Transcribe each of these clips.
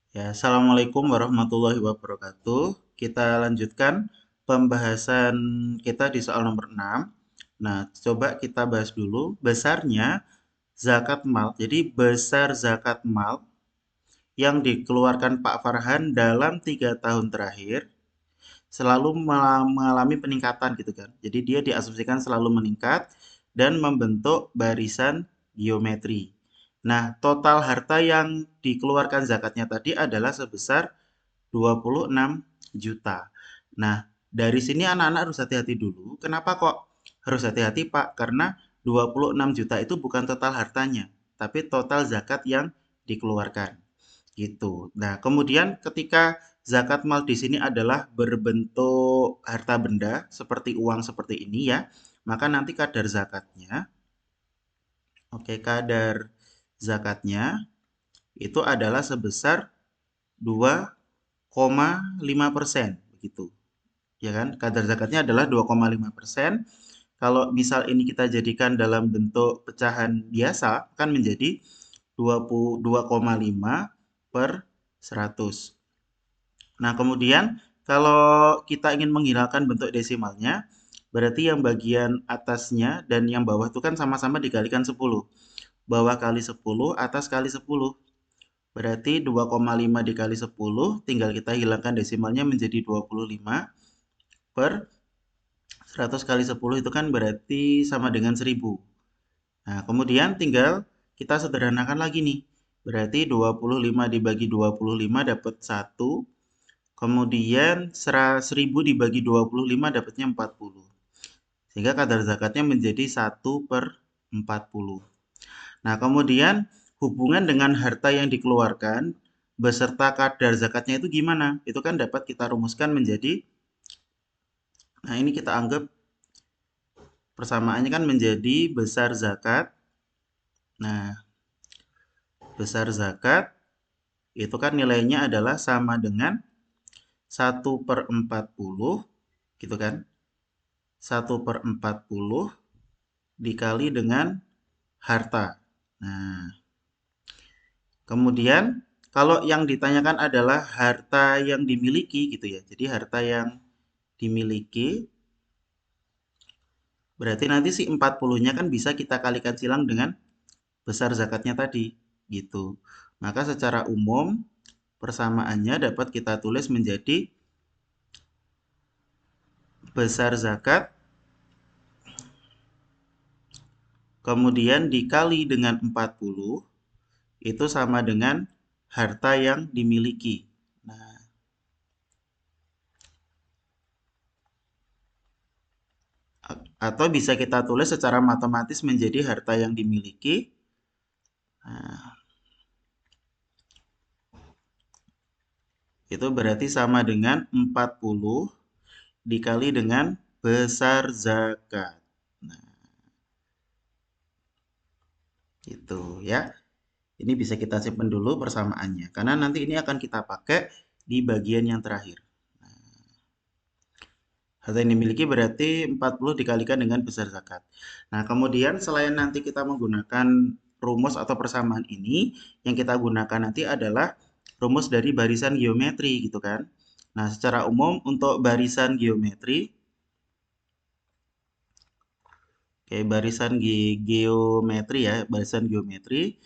Ya, Assalamualaikum warahmatullahi wabarakatuh. Kita lanjutkan pembahasan kita di soal nomor 6. Nah, coba kita bahas dulu besarnya zakat mal. Jadi, besar zakat mal yang dikeluarkan Pak Farhan dalam 3 tahun terakhir selalu mengalami peningkatan gitu kan. Jadi, dia diasumsikan selalu meningkat dan membentuk barisan geometri. Nah, total harta yang dikeluarkan zakatnya tadi adalah sebesar 26 juta. Nah, dari sini anak-anak harus hati-hati dulu. Kenapa kok harus hati-hati, Pak? Karena 26 juta itu bukan total hartanya, tapi total zakat yang dikeluarkan. Gitu. Nah, kemudian ketika zakat mal di sini adalah berbentuk harta benda seperti uang seperti ini ya, maka nanti kadar zakatnya, oke, kadar zakatnya itu adalah sebesar 2,5% begitu. Ya kan? Kadar zakatnya adalah 2,5%. Kalau misal ini kita jadikan dalam bentuk pecahan biasa, kan menjadi 22,5 per 100. Nah, kemudian kalau kita ingin menghilangkan bentuk desimalnya, berarti yang bagian atasnya dan yang bawah itu kan sama-sama dikalikan 10. Bawah kali 10, atas kali 10. Berarti 2,5 dikali 10, tinggal kita hilangkan desimalnya menjadi 25 per 100 kali 10 itu kan berarti sama dengan 1000. Nah, kemudian tinggal kita sederhanakan lagi nih. Berarti 25 dibagi 25 dapat 1. Kemudian 1000 dibagi 25 dapatnya 40. Sehingga kadar zakatnya menjadi 1 per 40. Nah, kemudian hubungan dengan harta yang dikeluarkan beserta kadar zakatnya itu gimana? Itu kan dapat kita rumuskan menjadi, nah ini kita anggap persamaannya kan menjadi besar zakat. Nah, besar zakat itu kan nilainya adalah sama dengan 1/40, gitu kan. 1/40 dikali dengan harta. Nah, kemudian kalau yang ditanyakan adalah harta yang dimiliki gitu ya. Jadi harta yang dimiliki berarti nanti si 40-nya kan bisa kita kalikan silang dengan besar zakatnya tadi gitu. Maka secara umum persamaannya dapat kita tulis menjadi besar zakat kemudian dikali dengan 40 itu sama dengan harta yang dimiliki. Nah, atau bisa kita tulis secara matematis menjadi harta yang dimiliki. Nah, itu berarti sama dengan 40 dikali dengan besar zakat. Nah, gitu ya. Ini bisa kita simpan dulu persamaannya. Karena nanti ini akan kita pakai di bagian yang terakhir. Harta yang dimiliki berarti 40 dikalikan dengan besar zakat. Nah, kemudian selain nanti kita menggunakan rumus atau persamaan ini, yang kita gunakan nanti adalah rumus dari barisan geometri gitu kan. Nah, secara umum untuk barisan geometri, oke, barisan geometri ya, barisan geometri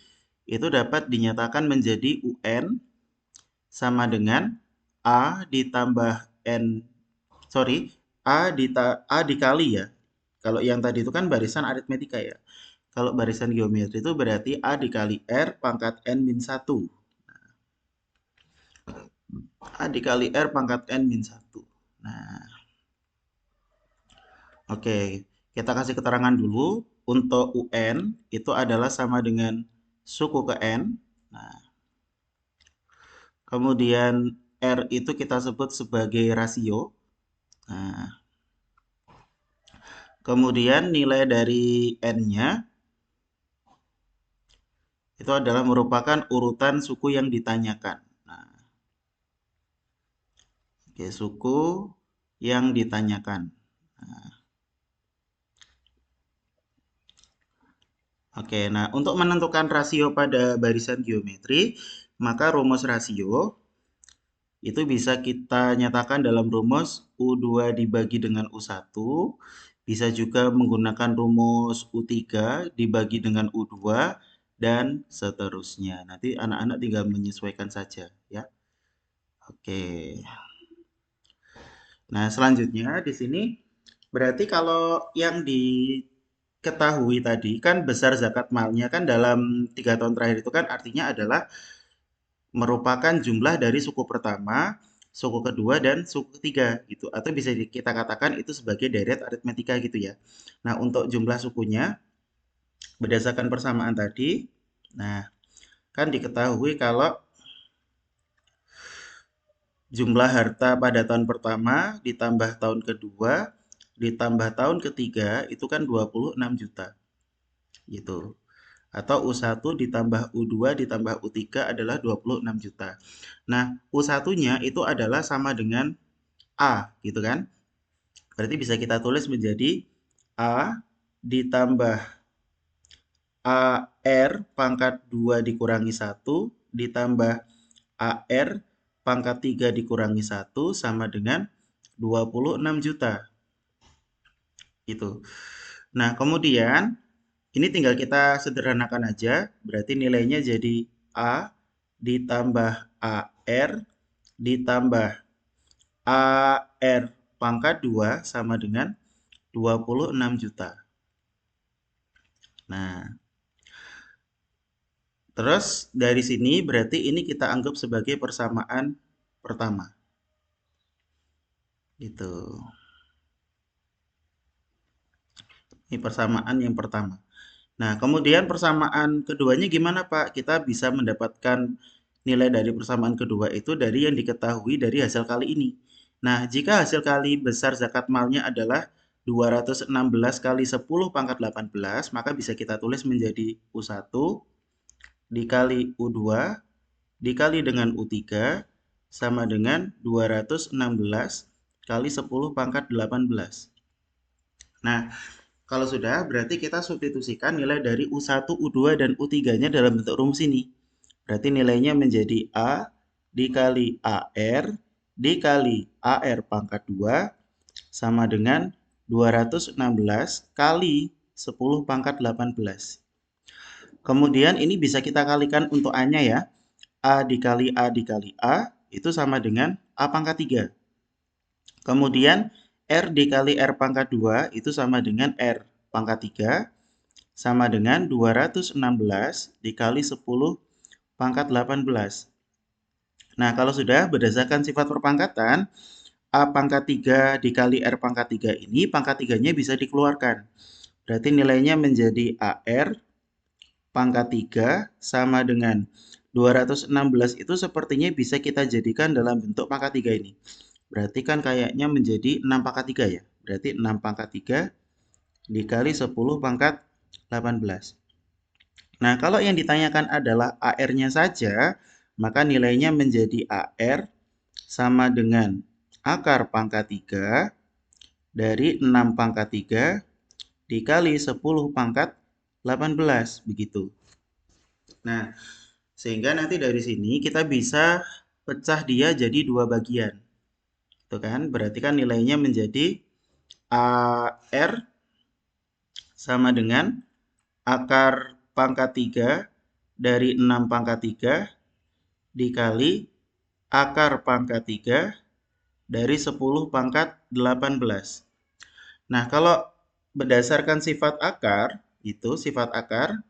itu dapat dinyatakan menjadi UN sama dengan A ditambah N, sorry, A dikali ya. Kalau yang tadi itu kan barisan aritmetika ya. Kalau barisan geometri itu berarti A dikali R pangkat N min 1. A dikali R pangkat N min 1. Nah, oke. Kita kasih keterangan dulu. Untuk UN itu adalah sama dengan suku ke N. Nah, kemudian R itu kita sebut sebagai rasio. Nah, kemudian nilai dari N-nya itu adalah merupakan urutan suku yang ditanyakan. Nah, oke, suku yang ditanyakan. Nah, oke, nah untuk menentukan rasio pada barisan geometri, maka rumus rasio itu bisa kita nyatakan dalam rumus U2 dibagi dengan U1. Bisa juga menggunakan rumus U3 dibagi dengan U2 dan seterusnya. Nanti anak-anak tinggal menyesuaikan saja ya. Oke. Nah, selanjutnya di sini berarti kalau yang diketahui tadi kan besar zakat malnya kan dalam 3 tahun terakhir itu kan artinya adalah merupakan jumlah dari suku pertama, suku kedua, dan suku ketiga gitu. Atau bisa kita katakan itu sebagai deret aritmetika gitu ya. Nah, untuk jumlah sukunya berdasarkan persamaan tadi, nah kan diketahui kalau jumlah harta pada tahun pertama ditambah tahun kedua ditambah tahun ketiga itu kan 26 juta gitu. Atau U1 ditambah U2 ditambah U3 adalah 26 juta. Nah, U1-nya itu adalah sama dengan A gitu kan. Berarti bisa kita tulis menjadi A ditambah AR pangkat 2 dikurangi 1 ditambah AR pangkat 3 dikurangi 1 sama dengan 26 juta. Gitu. Nah, kemudian ini tinggal kita sederhanakan aja. Berarti nilainya jadi A ditambah AR ditambah AR pangkat 2 sama dengan 26 juta. Nah, terus dari sini berarti ini kita anggap sebagai persamaan pertama. Gitu. Ini persamaan yang pertama. Nah, kemudian persamaan keduanya gimana, Pak? Kita bisa mendapatkan nilai dari persamaan kedua itu dari yang diketahui dari hasil kali ini. Nah, jika hasil kali besar zakat malnya adalah 216 kali 10 pangkat 18, maka bisa kita tulis menjadi U1 dikali U2 dikali dengan U3 sama dengan 216 kali 10 pangkat 18. Nah, kalau sudah, berarti kita substitusikan nilai dari U1, U2, dan U3-nya dalam bentuk rumus ini. Berarti nilainya menjadi A dikali AR dikali AR pangkat 2 sama dengan 216 kali 10 pangkat 18. Kemudian ini bisa kita kalikan untuk A-nya ya. A dikali A dikali A itu sama dengan A pangkat 3. Kemudian R dikali R pangkat 2 itu sama dengan R pangkat 3 sama dengan 216 dikali 10 pangkat 18. Nah, kalau sudah berdasarkan sifat perpangkatan, A pangkat 3 dikali R pangkat 3 ini pangkat 3-nya bisa dikeluarkan. Berarti nilainya menjadi AR pangkat 3 sama dengan 216 itu sepertinya bisa kita jadikan dalam bentuk pangkat 3 ini. Berarti kan kayaknya menjadi 6 pangkat 3 ya. Berarti 6 pangkat 3 dikali 10 pangkat 18. Nah, kalau yang ditanyakan adalah AR-nya saja, maka nilainya menjadi AR sama dengan akar pangkat 3 dari 6 pangkat 3 dikali 10 pangkat 18. Begitu. Nah, sehingga nanti dari sini kita bisa pecah dia jadi dua bagian. Itu kan? Berarti kan nilainya menjadi AR sama dengan akar pangkat 3 dari 6 pangkat 3 dikali akar pangkat 3 dari 10 pangkat 18. Nah, kalau berdasarkan sifat akar, itu sifat akar,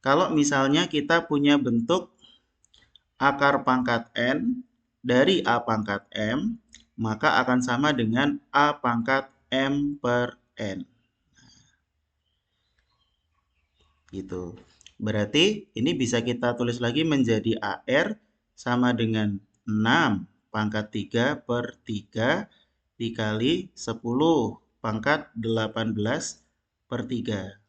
kalau misalnya kita punya bentuk akar pangkat N dari A pangkat M, maka akan sama dengan A pangkat M per N. Gitu. Berarti ini bisa kita tulis lagi menjadi AR sama dengan 6 pangkat 3 per 3 dikali 10 pangkat 18 per 3.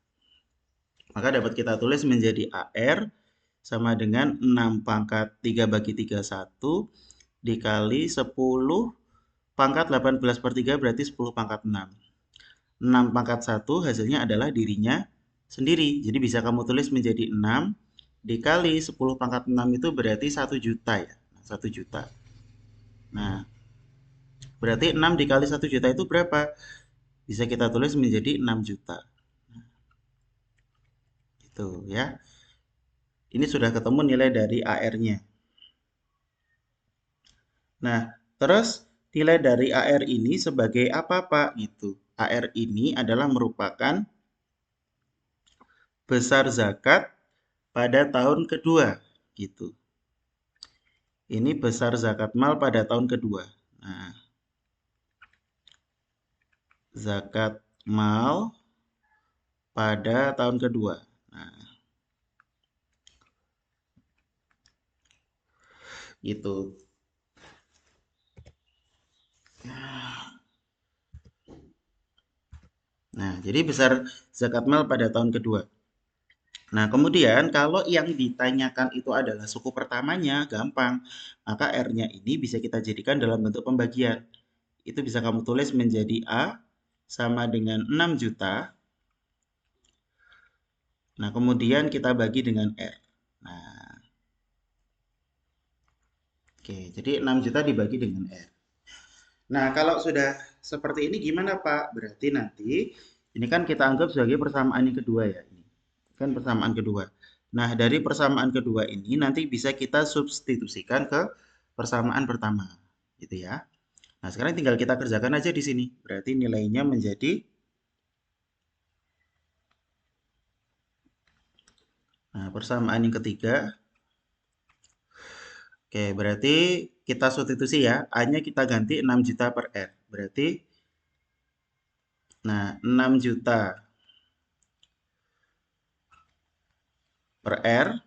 Maka dapat kita tulis menjadi AR sama dengan 6 pangkat 3 bagi 3, 1 dikali 10 pangkat 18 per 3 berarti 10 pangkat 6. 6 pangkat 1 hasilnya adalah dirinya sendiri. Jadi bisa kamu tulis menjadi 6 dikali 10 pangkat 6 itu berarti 1 juta ya. 1 juta. Nah, berarti 6 dikali 1 juta itu berapa? Bisa kita tulis menjadi 6 juta. Itu ya. Ini sudah ketemu nilai dari AR-nya. Nah, terus nilai dari AR ini sebagai apa, Pak? Gitu. AR ini adalah merupakan besar zakat pada tahun kedua. Gitu. Ini besar zakat mal pada tahun kedua. Nah, zakat mal pada tahun kedua. Nah, gitu. Nah, jadi besar zakat mal pada tahun kedua. Nah, kemudian kalau yang ditanyakan itu adalah suku pertamanya, gampang. Maka R-nya ini bisa kita jadikan dalam bentuk pembagian. Itu bisa kamu tulis menjadi A sama dengan 6 juta. Nah, kemudian kita bagi dengan R. Nah, oke. Jadi 6 juta dibagi dengan R. Nah, kalau sudah seperti ini gimana, Pak? Berarti nanti ini kan kita anggap sebagai persamaan yang kedua ya. Ini kan persamaan kedua. Nah, dari persamaan kedua ini nanti bisa kita substitusikan ke persamaan pertama, gitu ya. Nah, sekarang tinggal kita kerjakan aja di sini. Berarti nilainya menjadi, nah, persamaan yang ketiga. Oke, berarti kita substitusi ya. A-nya kita ganti 6 juta per R. Berarti, nah, 6 juta per R.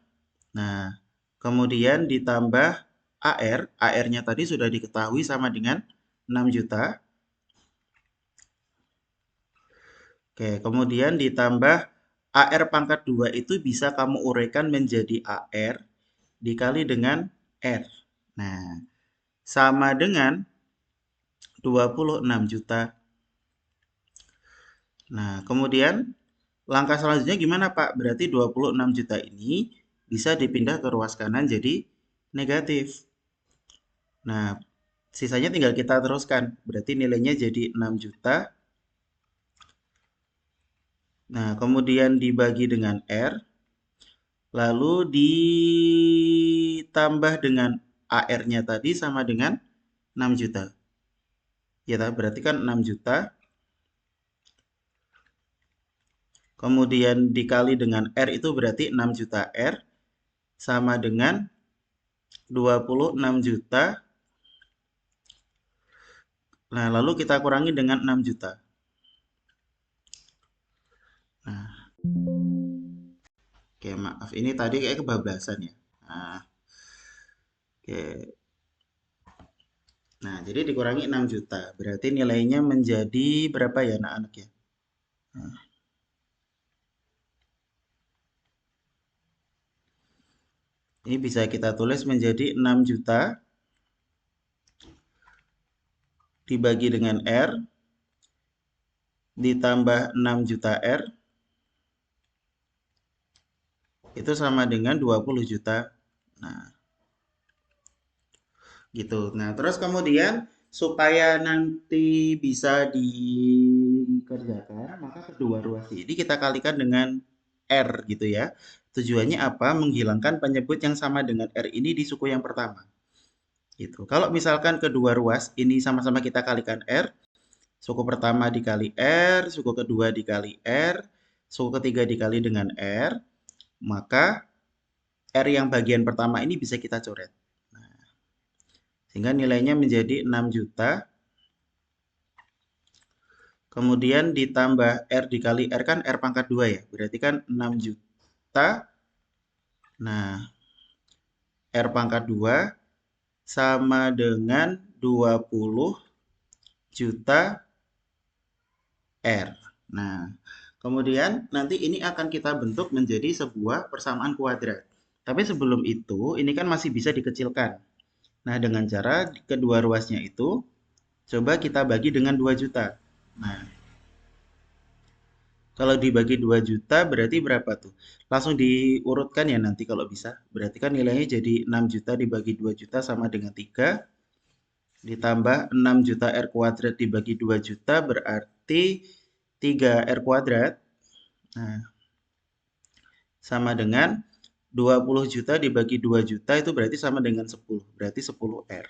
Nah, kemudian ditambah AR. AR-nya tadi sudah diketahui sama dengan 6 juta. Oke, kemudian ditambah AR pangkat 2 itu bisa kamu uraikan menjadi AR dikali dengan R. Nah, sama dengan 26 juta. Nah, kemudian langkah selanjutnya gimana, Pak? Berarti 26 juta ini bisa dipindah ke ruas kanan jadi negatif. Nah, sisanya tinggal kita teruskan. Berarti nilainya jadi 6 juta. Nah, kemudian dibagi dengan R. Lalu ditambah dengan AR-nya tadi sama dengan 6 juta. Ya, berarti kan 6 juta. Kemudian dikali dengan R itu berarti 6 juta R. Sama dengan 26 juta. Nah, lalu kita kurangi dengan 6 juta. Nah, oke, maaf. Ini tadi kayak kebablasan ya. Nah, oke. Nah, jadi dikurangi 6 juta. Berarti nilainya menjadi berapa ya anak-anak ya? Nah, ini bisa kita tulis menjadi 6 juta dibagi dengan R ditambah 6 juta R itu sama dengan 20 juta. Nah, gitu. Nah, terus kemudian supaya nanti bisa dikerjakan, maka kedua ruas ini kita kalikan dengan R gitu ya. Tujuannya apa? Menghilangkan penyebut yang sama dengan R ini di suku yang pertama. Gitu. Kalau misalkan kedua ruas ini sama-sama kita kalikan R, suku pertama dikali R, suku kedua dikali R, suku ketiga dikali dengan R, maka R yang bagian pertama ini bisa kita coret. Nah, sehingga nilainya menjadi 6 juta. Kemudian ditambah R dikali R kan R pangkat 2 ya. Berarti kan 6 juta. Nah, R pangkat 2 sama dengan 20 juta R. Nah, kemudian nanti ini akan kita bentuk menjadi sebuah persamaan kuadrat. Tapi sebelum itu, ini kan masih bisa dikecilkan. Nah, dengan cara kedua ruasnya itu, coba kita bagi dengan 2 juta. Nah, Kalau dibagi 2 juta berarti berapa tuh? Langsung diurutkan ya nanti kalau bisa. Berarti kan nilainya jadi 6 juta dibagi 2 juta sama dengan 3. Ditambah 6 juta R kuadrat dibagi 2 juta berarti 3R kuadrat. Nah, sama dengan 20 juta dibagi 2 juta itu berarti sama dengan 10. Berarti 10R.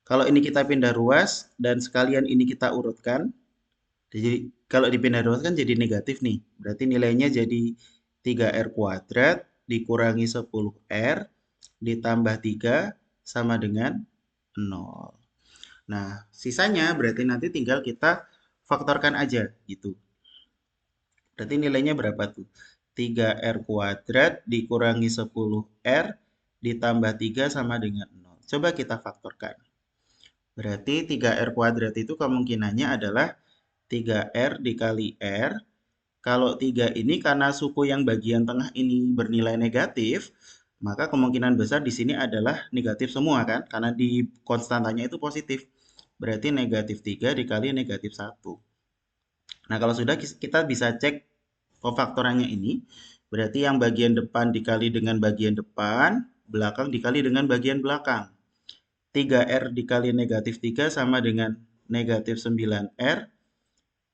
Kalau ini kita pindah ruas dan sekalian ini kita urutkan. Jadi kalau dipindah ruas kan jadi negatif nih. Berarti nilainya jadi 3R kuadrat dikurangi 10R ditambah 3 sama dengan 0. Nah, sisanya berarti nanti tinggal kita faktorkan aja gitu. Berarti nilainya berapa tuh? 3R kuadrat dikurangi 10R ditambah 3 sama dengan 0. Coba kita faktorkan. Berarti 3R kuadrat itu kemungkinannya adalah 3R dikali R. Kalau 3 ini karena suku yang bagian tengah ini bernilai negatif, maka kemungkinan besar di sini adalah negatif semua kan? Karena di konstantanya itu positif. Berarti negatif 3 dikali negatif 1. Nah, kalau sudah kita bisa cek pefaktorannya ini. Berarti yang bagian depan dikali dengan bagian depan, belakang dikali dengan bagian belakang. 3R dikali negatif 3 sama dengan negatif 9R.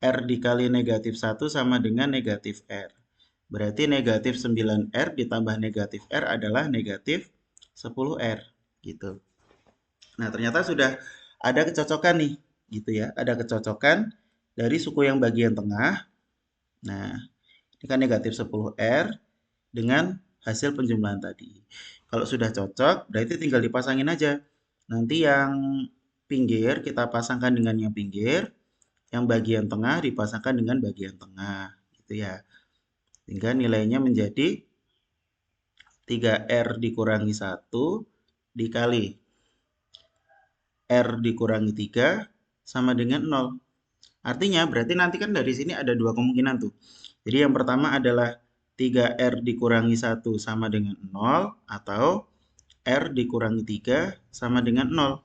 R dikali negatif 1 sama dengan negatif R. Berarti negatif 9R ditambah negatif R adalah negatif 10R. Gitu. Nah, ternyata sudah ada kecocokan nih. Gitu ya. Ada kecocokan dari suku yang bagian tengah. Nah, ini kan negatif 10R dengan hasil penjumlahan tadi. Kalau sudah cocok, berarti tinggal dipasangin aja. Nanti yang pinggir kita pasangkan dengan yang pinggir, yang bagian tengah dipasangkan dengan bagian tengah, gitu ya. Sehingga nilainya menjadi 3R dikurangi 1 dikali R dikurangi 3 sama dengan 0. Artinya berarti nanti kan dari sini ada dua kemungkinan tuh. Jadi yang pertama adalah 3R dikurangi 1 sama dengan 0 atau R dikurangi 3 sama dengan 0.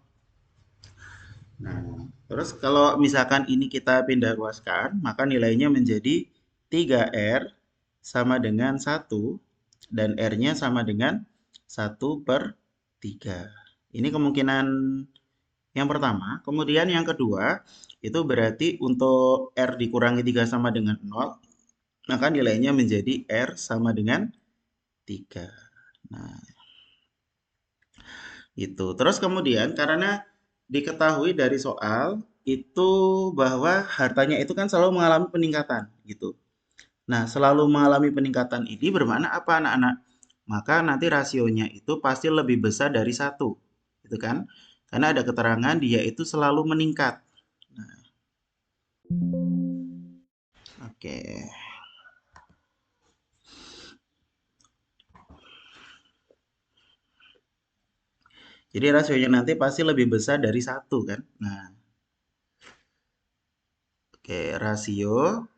Nah, terus kalau misalkan ini kita pindah ruaskan, maka nilainya menjadi 3R sama dengan 1 dan R-nya sama dengan 1/3. Ini kemungkinan yang pertama. Kemudian yang kedua, itu berarti untuk R dikurangi 3 sama dengan 0, maka nilainya menjadi R sama dengan 3. Nah, itu. Terus kemudian karena diketahui dari soal itu bahwa hartanya itu kan selalu mengalami peningkatan gitu. Nah, selalu mengalami peningkatan ini bermakna apa anak-anak? Maka nanti rasionya itu pasti lebih besar dari 1. Gitu kan? Karena ada keterangan dia itu selalu meningkat. Nah, oke. Jadi rasionya nanti pasti lebih besar dari 1 kan? Nah, oke, rasio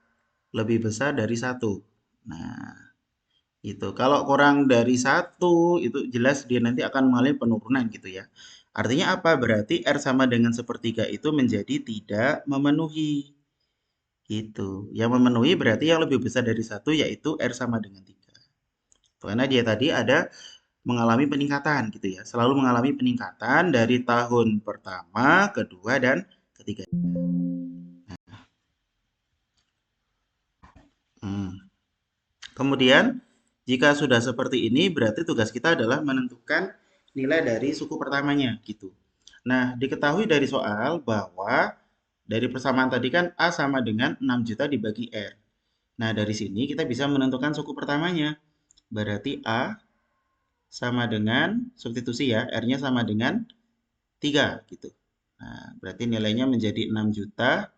lebih besar dari 1. Nah, itu. Kalau kurang dari 1, itu jelas dia nanti akan mengalami penurunan gitu ya. Artinya apa? Berarti R sama dengan 1/3 itu menjadi tidak memenuhi. Gitu. Yang memenuhi berarti yang lebih besar dari 1 yaitu R sama dengan 3. Karena dia tadi ada mengalami peningkatan gitu ya. Selalu mengalami peningkatan dari tahun pertama, kedua, dan ketiga. Hmm. Kemudian, jika sudah seperti ini, berarti tugas kita adalah menentukan nilai dari suku pertamanya gitu. Nah, diketahui dari soal bahwa dari persamaan tadi kan A sama dengan 6 juta dibagi R. Nah, dari sini kita bisa menentukan suku pertamanya. Berarti A sama dengan, substitusi ya, R-nya sama dengan 3 gitu. Nah, berarti nilainya menjadi 6 juta.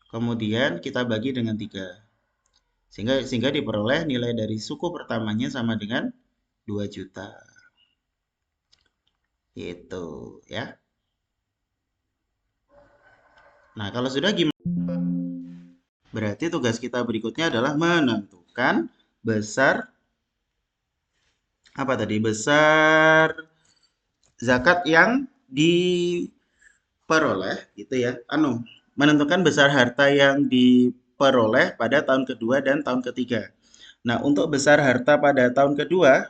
Kemudian kita bagi dengan 3. Sehingga diperoleh nilai dari suku pertamanya sama dengan 2 juta. Gitu ya. Nah, kalau sudah gimana? Berarti tugas kita berikutnya adalah menentukan besar apa tadi? Besar zakat yang diperoleh gitu ya. Menentukan besar harta yang diperoleh pada tahun kedua dan tahun ketiga. Nah, untuk besar harta pada tahun kedua,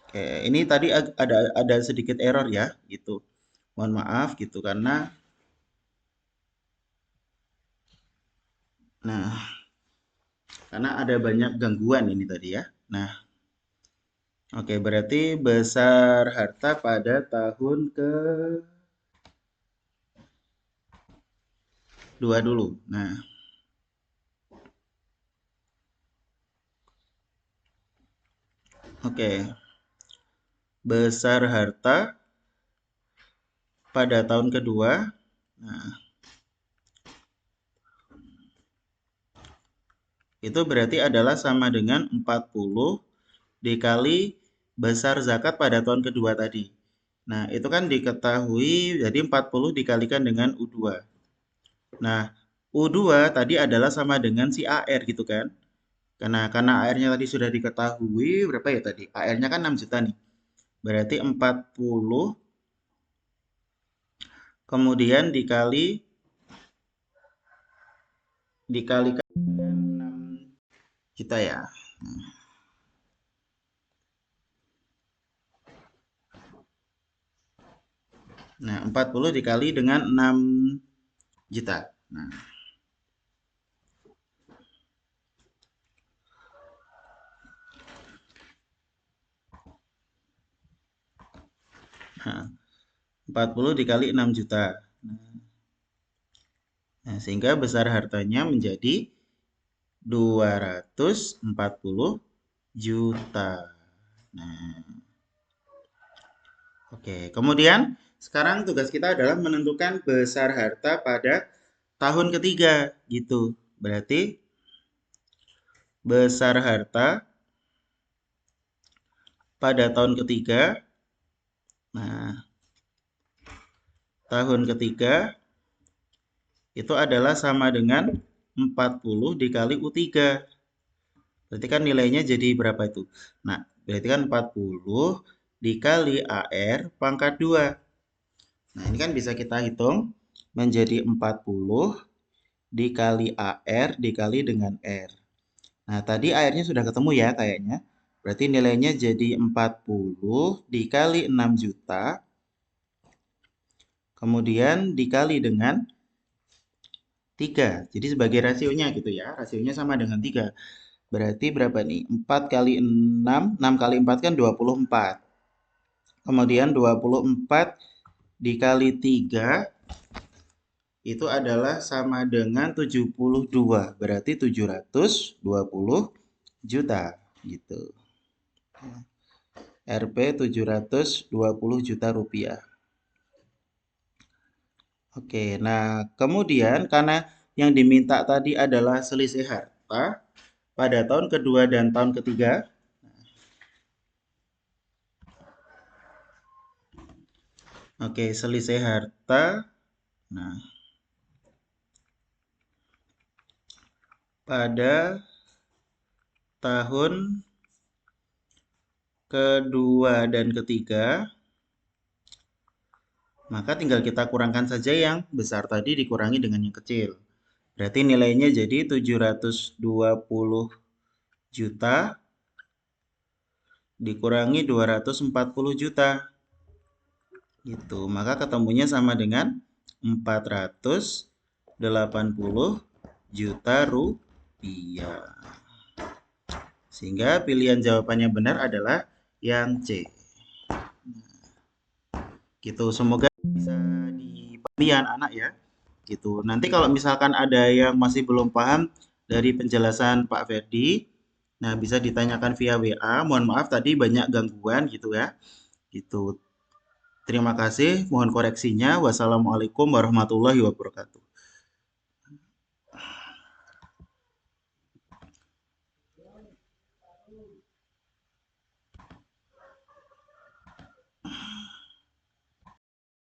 oke, ini tadi ada sedikit error ya, gitu. Mohon maaf gitu nah, karena ada banyak gangguan ini tadi ya. Nah, oke, berarti besar harta pada tahun kedua dulu. Nah, oke, besar harta pada tahun kedua. Nah, itu berarti adalah sama dengan 40 dikali besar zakat pada tahun kedua tadi. Nah, itu kan diketahui jadi 40 dikalikan dengan U2. Nah, U2 tadi adalah sama dengan si AR gitu kan. Karena AR-nya tadi sudah diketahui berapa ya tadi? AR-nya kan 6 juta nih. Berarti 40 kemudian dikalikan dengan 6 juta ya. Nah, 40 dikali dengan 6 juta. Nah, 40 dikali 6 juta. Nah, sehingga besar hartanya menjadi 240 juta. Nah, oke. Kemudian sekarang tugas kita adalah menentukan besar harta pada tahun ketiga gitu. Berarti besar harta pada tahun ketiga. Nah, tahun ketiga itu adalah sama dengan 40 dikali U3. Berarti kan nilainya jadi berapa itu? Nah, berarti kan 40 dikali AR pangkat 2. Nah, ini kan bisa kita hitung menjadi 40 dikali AR dikali dengan R. Nah, tadi AR-nya sudah ketemu ya kayaknya. Berarti nilainya jadi 40 dikali 6 juta. Kemudian dikali dengan 3. Jadi sebagai rasionya gitu ya. Rasionya sama dengan 3. Berarti berapa nih? 4 kali 6. 6 kali 4 kan 24. Kemudian 24 dikali 3 itu adalah sama dengan 72. Berarti 720 juta gitu. Rp 720 juta rupiah. Oke, nah kemudian karena yang diminta tadi adalah selisih harta pada tahun kedua dan tahun ketiga. Oke, selisih harta. Nah, pada tahun kedua dan ketiga, maka tinggal kita kurangkan saja yang besar tadi dikurangi dengan yang kecil. Berarti nilainya jadi 720 juta dikurangi 240 juta. Gitu. Maka ketemunya sama dengan 480 juta rupiah. Sehingga pilihan jawabannya benar adalah yang C. Gitu. Semoga bisa dipahami ya anak-anak ya. Gitu. Nanti kalau misalkan ada yang masih belum paham dari penjelasan Pak Ferdi, nah bisa ditanyakan via WA. Mohon maaf tadi banyak gangguan gitu ya. Gitu. Terima kasih. Mohon koreksinya. Wassalamualaikum warahmatullahi wabarakatuh.